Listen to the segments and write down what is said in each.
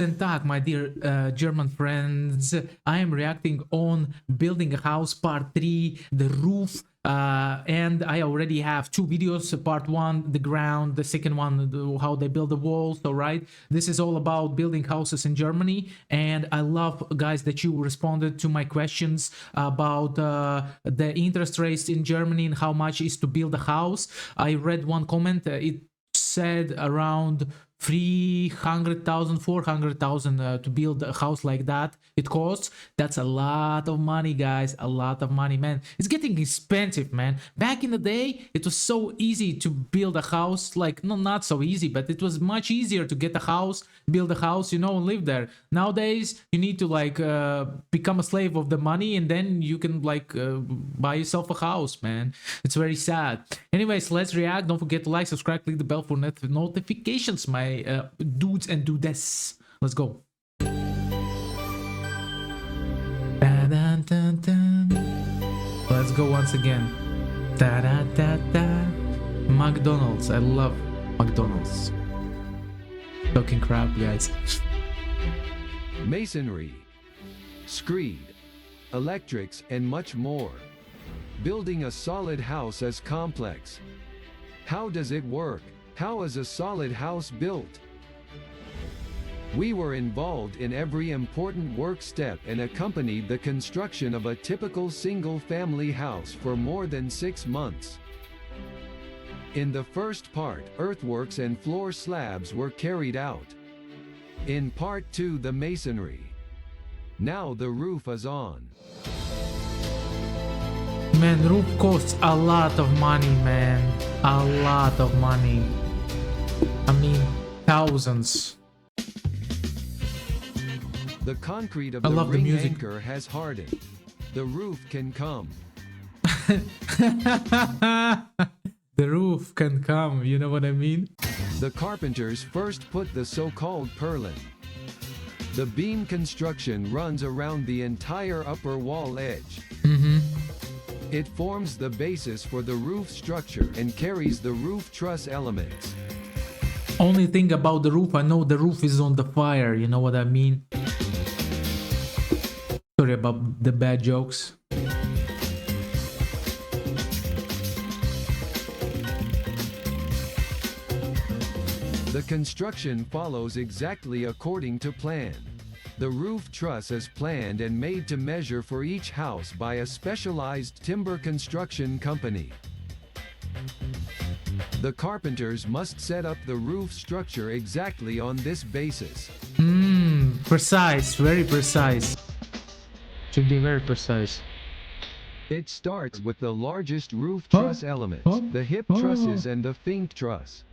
Guten Tag, my dear German friends. I am reacting on building a house part 3, the roof. And I already have 2 videos, part 1 the ground, the second one how they build the walls. All right, this is all about building houses in Germany, and I love, guys, that you responded to my questions about the interest rates in Germany and how much is to build a house. I read one comment, it said around 300,000, 400,000 to build a house like that. It costs. That's a lot of money, guys. A lot of money, man. It's getting expensive, man. Back in the day, it was so easy to build a house. Like, no, not so easy, but it was much easier to get a house, build a house, and live there. Nowadays, you need to like become a slave of the money, and then you can like buy yourself a house, man. It's very sad. Anyways, let's react. Don't forget to like, subscribe, click the bell for notifications, my dudes and dudes. Let's go. Dun, dun, dun. Let's go once again. Da, da, da, da. McDonald's. I love McDonald's. Talking crap, guys. Masonry, screed, electrics, and much more. Building a solid house is complex. How does it work? How is a solid house built? We were involved in every important work step and accompanied the construction of a typical single-family house for more than 6 months. In the first part, earthworks and floor slabs were carried out. In part 2, the masonry. Now the roof is on. Man, roof costs a lot of money, man. A lot of money. I mean, thousands. The concrete of the ring anchor has hardened. The roof can come. The roof can come, you know what I mean? The carpenters first put the so-called purlin. The beam construction runs around the entire upper wall edge. It forms the basis for the roof structure and carries the roof truss elements. Only thing about the roof, I know the roof is on the fire, you know what I mean? Sorry about the bad jokes. The construction follows exactly according to plan. The roof truss is planned and made to measure for each house by a specialized timber construction company. The carpenters must set up the roof structure exactly on this basis. Precise, very precise. Should be very precise. It starts with the largest roof truss elements, the hip trusses and the fink truss.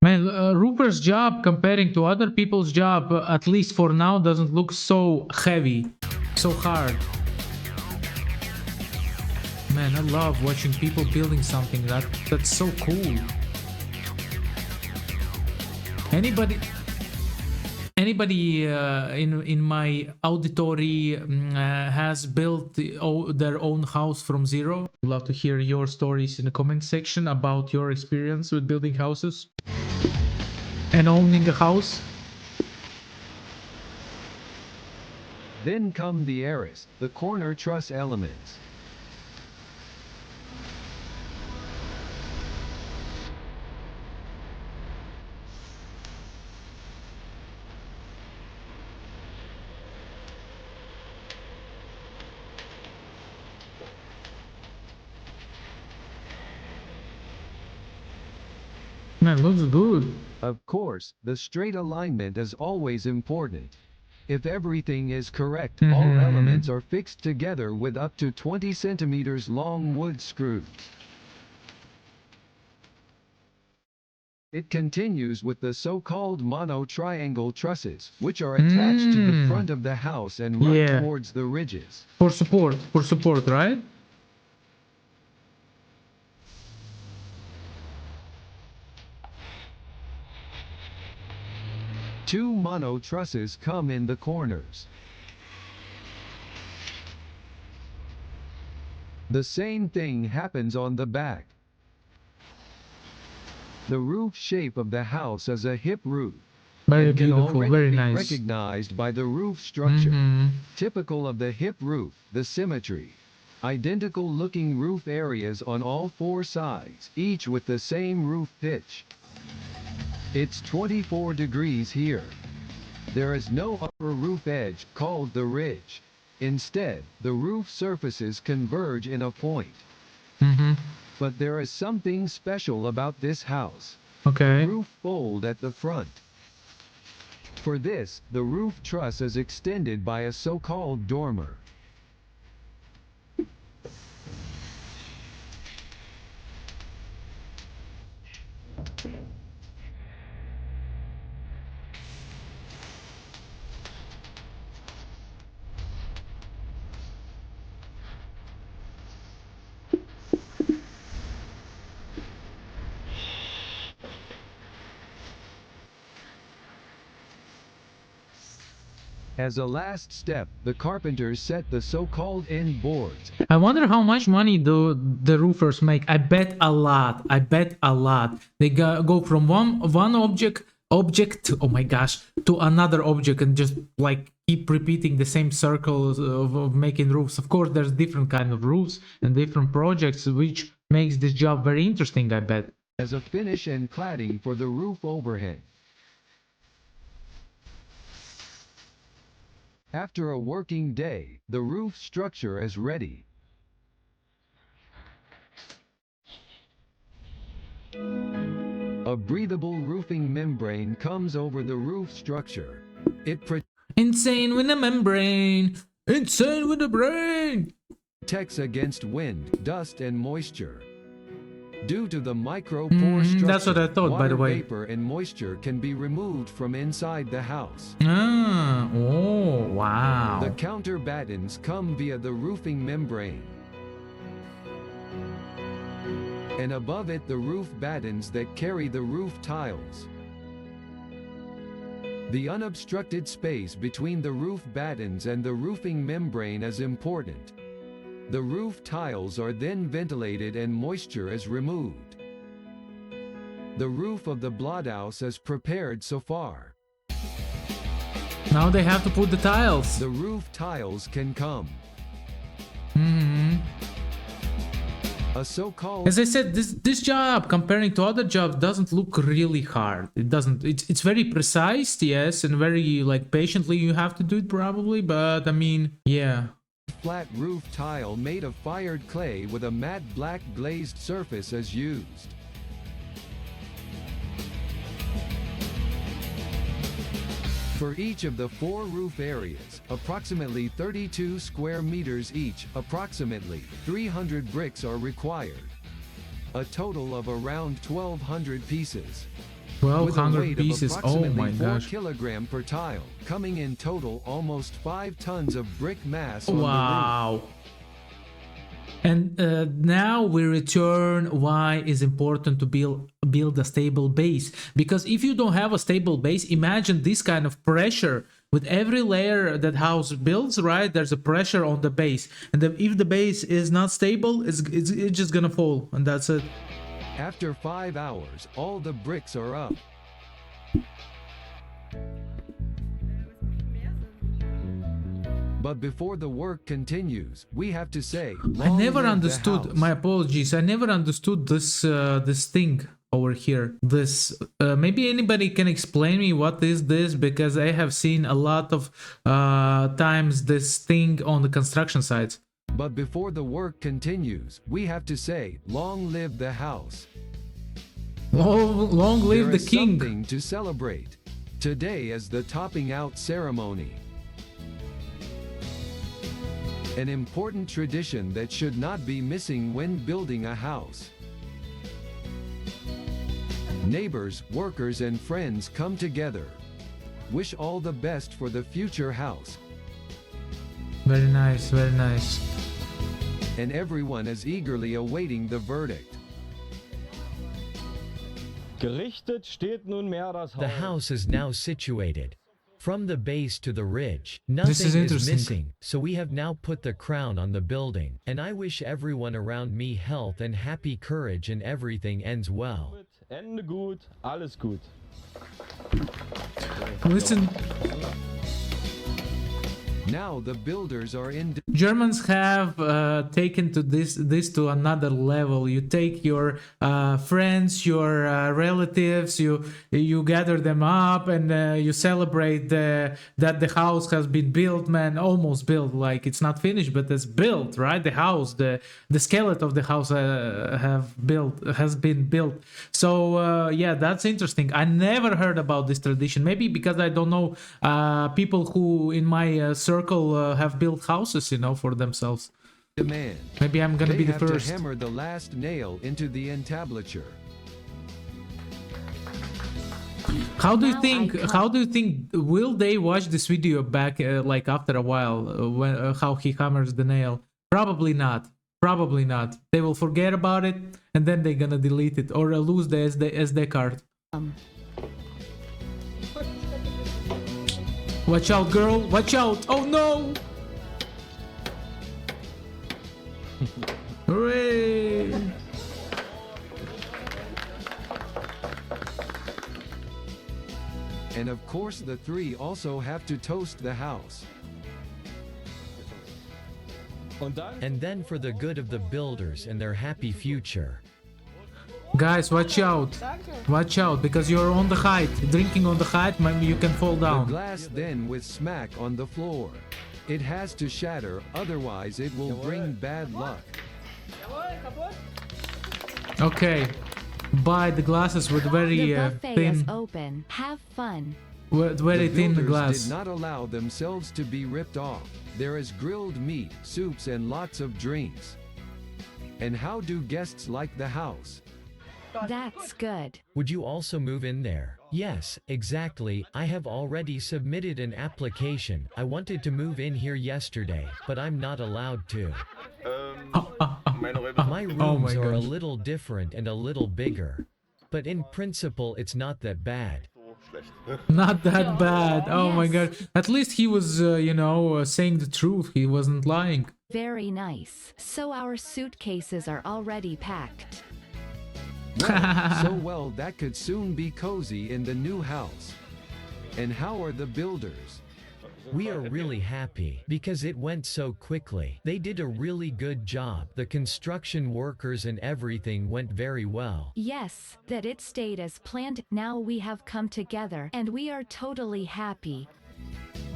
Man, Rupert's job comparing to other people's job, at least for now, doesn't look so heavy, so hard. Man, I love watching people building something. That's so cool. Anybody in my auditory has built their own house from zero? I'd love to hear your stories in the comment section about your experience with building houses and owning a house. Then come the arras, the corner truss elements. Man, looks good. Of course, the straight alignment is always important. If everything is correct, all elements are fixed together with up to 20 centimeters long wood screws. It continues with the so-called mono-triangle trusses, which are attached to the front of the house and run towards the ridges. For support, right? Two mono trusses come in the corners. The same thing happens on the back. The roof shape of the house is a hip roof. Very It can beautiful, already very be nice. recognized by the roof structure. Mhm. Typical of the hip roof, the symmetry. Identical looking roof areas on all four sides, each with the same roof pitch. It's 24 degrees here. There is no upper roof edge, called the ridge. Instead, the roof surfaces converge in a point. Mhm. But there is something special about this house. Okay. Roof fold at the front. For this, the roof truss is extended by a so-called dormer. As a last step, the carpenters set the so-called end boards. I wonder how much money do the roofers make. I bet a lot. I bet a lot. They go from one object, oh my gosh, to another object and just like keep repeating the same circles of making roofs. Of course, there's different kind of roofs and different projects, which makes this job very interesting, I bet. As a finish and cladding for the roof overhang. After a working day, the roof structure is ready. A breathable roofing membrane comes over the roof structure. It Insane with a membrane. Insane with a brain. protects against wind, dust and moisture. Due to the micropore structure, That's what I thought, by the water way. vapor and moisture can be removed from inside the house. Ah, oh, wow. The counter battens come via the roofing membrane. And above it the roof battens that carry the roof tiles. The unobstructed space between the roof battens and the roofing membrane is important. The roof tiles are then ventilated and moisture is removed. The roof of the blockhouse is prepared so far. Now they have to put the tiles. The roof tiles can come. A so-called As I said, this job comparing to other jobs doesn't look really hard. It doesn't. It's very precise, yes, and very like patiently you have to do it probably. But I mean, yeah. flat roof tile made of fired clay with a matte black glazed surface is used. For each of the four roof areas, approximately 32 square meters each, approximately 300 bricks are required. A total of around 1,200 pieces. With a 1,200 weight pieces. of Oh approximately my 4 gosh. kilogram per tile, coming in total almost 5 tons of brick mass on the roof. Wow. And now we return why it's important to build a stable base. Because if you don't have a stable base, imagine this kind of pressure with every layer that house builds, right? There's a pressure on the base, and if the base is not stable, it's just gonna fall, and that's it. After 5 hours, all the bricks are up. But before the work continues, we have to say, I long never live the understood. house. My apologies. I never understood this thing over here. This maybe anybody can explain me what is this, because I have seen a lot of times this thing on the construction sites. But before the work continues, we have to say, long live the house. Long live There the is king. something to celebrate. Today is the topping out ceremony. An important tradition that should not be missing when building a house. Neighbors, workers and friends come together. Wish all the best for the future house. Very nice, very nice. And everyone is eagerly awaiting the verdict. Gerichtet steht nunmehr das The Haus. house is now situated. From the base to the ridge, This nothing is is interesting. missing, so we have now put the crown on the building, and I wish everyone around me health and happy courage and everything ends well. Ende gut, alles gut. Listen, Now the builders are in Germans have taken to this to another level. You take your friends, your relatives, you gather them up, and you celebrate that the house has been built, man, almost built. Like it's not finished, but it's built, right? The house, the skeleton of the house has been built. So yeah, that's interesting. I never heard about this tradition. Maybe because I don't know people who in my circle have built houses, for themselves. demand. Maybe I'm gonna They be the have first. to hammer the last nail into the entablature. How do you Now think? I come. How do you think? Will they watch this video back, like after a while, when how he hammers the nail? Probably not. Probably not. They will forget about it, and then they're gonna delete it or lose the SD card. Watch out, girl! Watch out! Oh no! Hooray! And of course the three also have to toast the house. Und dann And then for the good of the builders and their happy future. Guys, watch out! Watch out, because you're on the height. Drinking on the height, maybe you can fall The down. glass then with smack on the floor. It has to shatter, otherwise it will bring bad luck. Okay. Buy the glasses with very The buffet thin, is open. Have fun. very The thin builders glass. did not allow themselves to be ripped off. There is grilled meat, soups and lots of drinks. And how do guests like the house? That's good. Would you also move in there? Yes, exactly. I have already submitted an application. I wanted to move in here yesterday, but I'm not allowed to. My Oh my rooms are a gosh. little different and a little bigger. But in principle, it's not that bad. Not that bad. Oh my Yes. god. At least he was, saying the truth. He wasn't lying. Very nice. So our suitcases are already packed. Well, that could soon be cozy in the new house. And how are the builders? We are really happy because it went so quickly. They did a really good job. The construction workers and everything went very well. Yes, that it stayed as planned. Now we have come together and we are totally happy.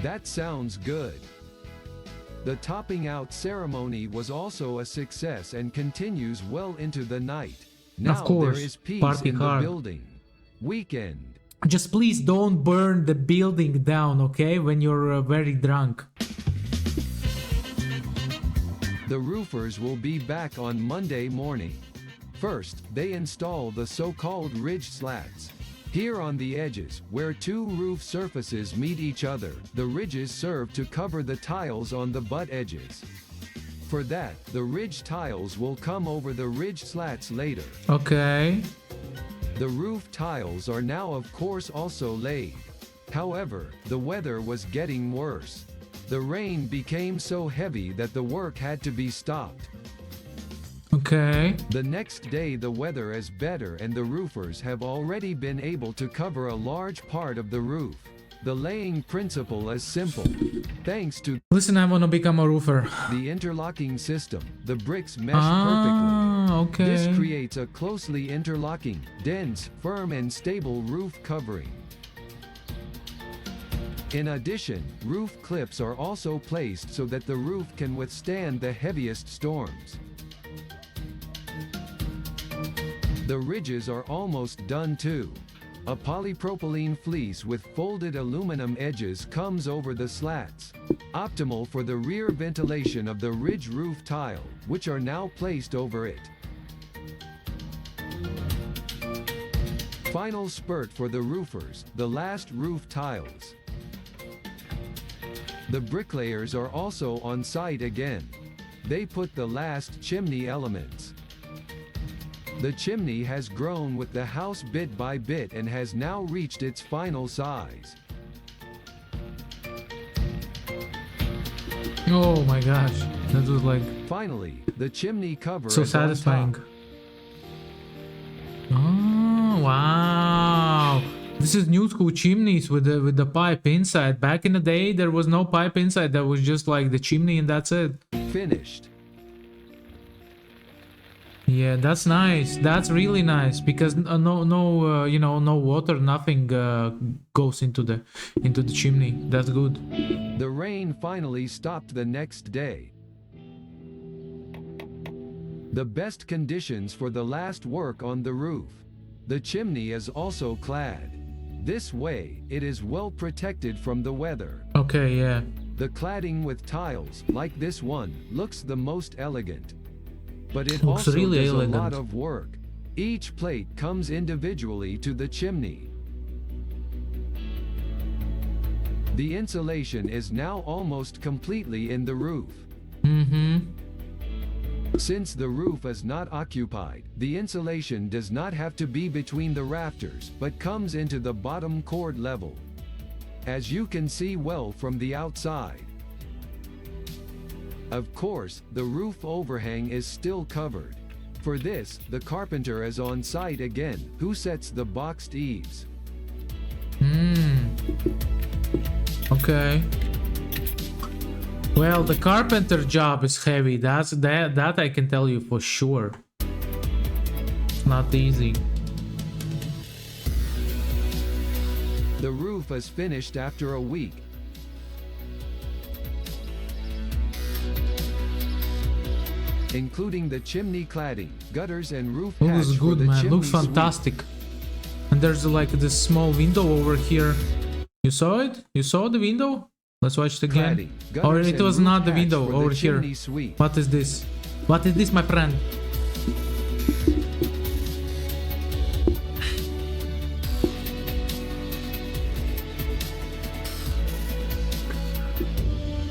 That sounds good. The topping out ceremony was also a success and continues well into the night. Now course, there is peace party in the hard. building. Weekend. Just please don't burn the building down, okay? When you're very drunk. The roofers will be back on Monday morning. First, they install the so-called ridge slats. Here on the edges, where two roof surfaces meet each other, the ridges serve to cover the tiles on the butt edges. For that, the ridge tiles will come over the ridge slats later. Okay. The roof tiles are now of course also laid. However, the weather was getting worse. The rain became so heavy that the work had to be stopped. Okay. The next day the weather is better and the roofers have already been able to cover a large part of the roof. The laying principle is simple. Thanks to Listen, I wanna become a roofer. the interlocking system, the bricks mesh perfectly. Okay. This creates a closely interlocking, dense, firm and stable roof covering. In addition, roof clips are also placed so that the roof can withstand the heaviest storms. The ridges are almost done too. A polypropylene fleece with folded aluminum edges comes over the slats, optimal for the rear ventilation of the ridge roof tile, which are now placed over it. Final spurt for the roofers, the last roof tiles. The bricklayers are also on site again. They put the last chimney elements. The chimney has grown with the house bit by bit and has now reached its final size. Oh my gosh, that was like Finally, the chimney cover so is on satisfying. top. Oh wow, this is new school chimneys with the pipe inside. Back in the day, there was no pipe inside. That was just like the chimney, and that's it. Finished. Yeah, that's nice. That's really nice because you know, no water, nothing goes into the chimney. That's good. The rain finally stopped the next day. The best conditions for the last work on the roof. The chimney is also clad. This way, it is well protected from the weather. Okay, yeah. The cladding with tiles, like this one, looks the most elegant. But it Looks also really does elegant. a lot of work. Each plate comes individually to the chimney. The insulation is now almost completely in the roof. Mm-hmm. Since the roof is not occupied, the insulation does not have to be between the rafters, but comes into the bottom cord level, as you can see well from the outside. Of course, the roof overhang is still covered. For this, the carpenter is on site again, who sets the boxed eaves. Okay. Well, the carpenter job is heavy. That I can tell you for sure. It's not easy. The roof is finished after a week. Including the chimney cladding, gutters and roof hatch Looks for good, the man. chimney Looks sweep. fantastic. And there's like this small window over here. You saw it? You saw the window? Let's watch it again. Cladding, Or gutters it and was roof not the hatch window for the over here. chimney sweep. What is this? What is this, my friend?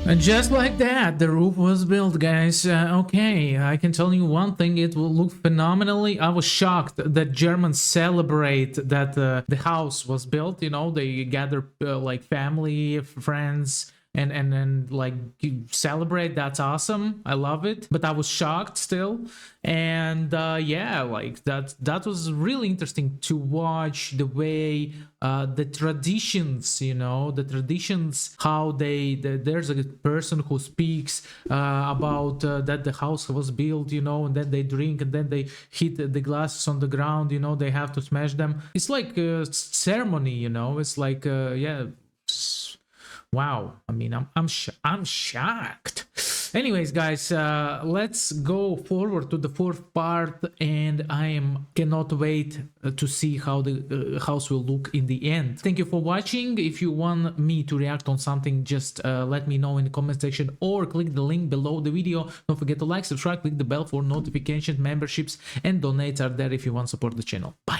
And just like that, the roof was built, guys. Okay, I can tell you one thing, it will look phenomenally. I was shocked that Germans celebrate that the house was built, you know, they gather like family, friends, and like celebrate. That's awesome. I love it. But I was shocked still. And yeah, like that was really interesting to watch the way the traditions, you know, the traditions, how there's a person who speaks about that the house was built, you know, and then they drink and then they hit the glasses on the ground, you know, they have to smash them. It's like a ceremony, you know, it's like yeah. Wow, I mean, I'm shocked. Anyways, guys, let's go forward to the fourth part, and cannot wait to see how the house will look in the end. Thank you for watching. If you want me to react on something, just let me know in the comment section or click the link below the video. Don't forget to like, subscribe, click the bell for notifications, memberships, and donates are there if you want to support the channel. Bye.